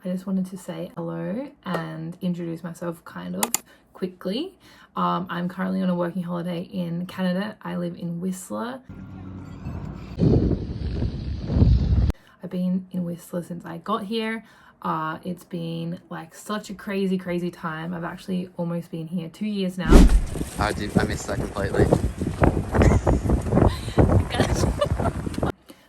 I just wanted to say hello and introduce myself kind of quickly. I'm currently on a working holiday in Canada. I live in Whistler. I've been in Whistler since I got here. It's been like such a crazy time. I've actually almost been here 2 years now. I missed that completely.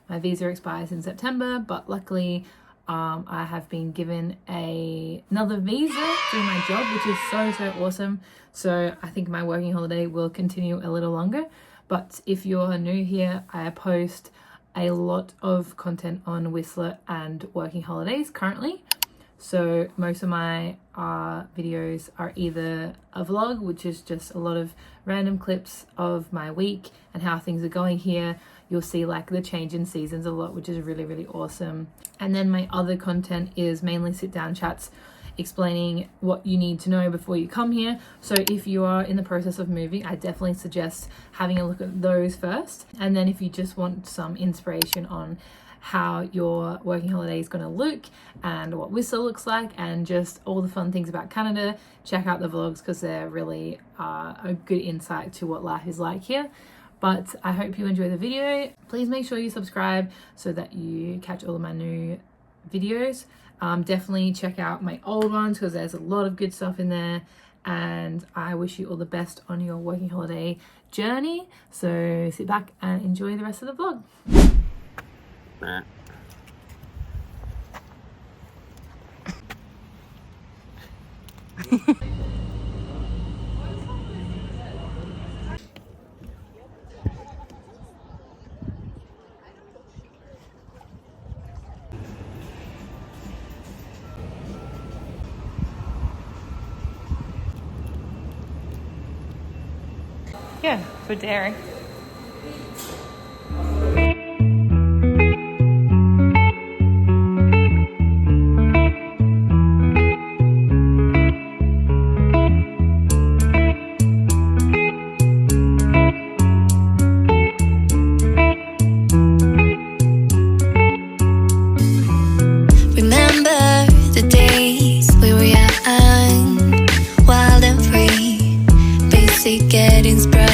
My visa expires in September, but luckily I have been given another visa through my job, which is so awesome. So I think my working holiday will continue a little longer. But if you're new here, I post a lot of content on Whistler and working holidays currently. So most of my videos are either a vlog, which is just a lot of random clips of my week and how things are going here. You'll see like the change in seasons a lot, which is really awesome. And then my other content is mainly sit down chats explaining what you need to know before you come here. So if you are in the process of moving, I definitely suggest having a look at those first. And then if you just want some inspiration on how your working holiday is going to look and what Whistler looks like and just all the fun things about Canada, check out the vlogs because they're really a good insight to what life is like here. But I hope you enjoy the video. Please make sure you subscribe so that you catch all of my new videos. Definitely check out my old ones because there's a lot of good stuff in there. And I wish you all the best on your working holiday journey. So sit back and enjoy the rest of the vlog. Yeah, for dairy. Getting sprung.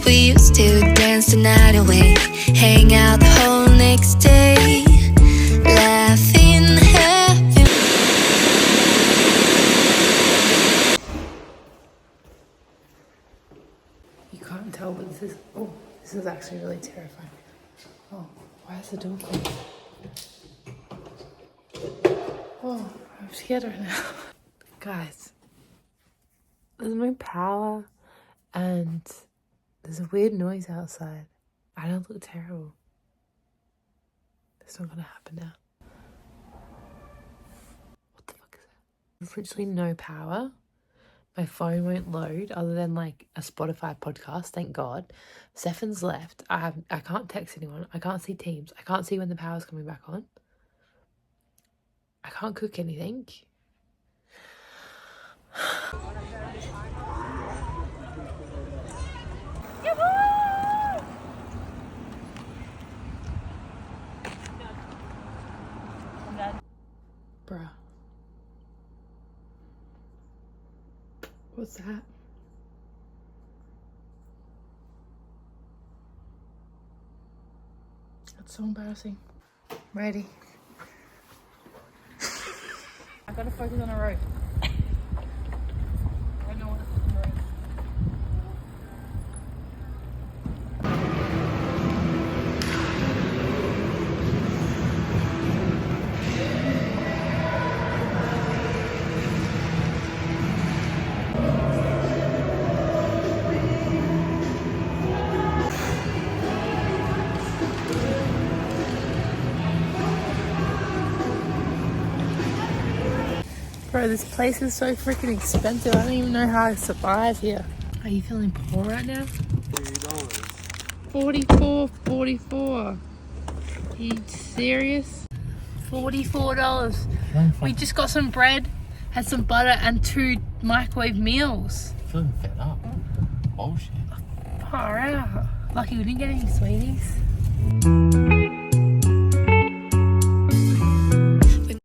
We used to dance the night away, hang out the whole next day, laughing, having. You can't tell, but this is actually really terrifying. Oh, why is the door closed? Oh, I'm scared right now. Guys, there's no power and there's a weird noise outside. I don't look terrible. It's not gonna happen now. What the fuck is that? There's literally no power. My phone won't load other than like a Spotify podcast, thank God. Stefan's left. I can't text anyone. I can't see Teams. I can't see when the power's coming back on. I can't cook anything. Bruh. What's that? That's so embarrassing. Ready. I gotta focus on the road. I don't know what to focus on the road. Bro, this place is so freaking expensive. I don't even know how I survive here. Are you feeling poor right now? $44. $44. Are you serious? $44. We just got some bread, had some butter and 2 microwave meals. Feeling fed up. Bullshit. Far out. Lucky we didn't get any sweeties.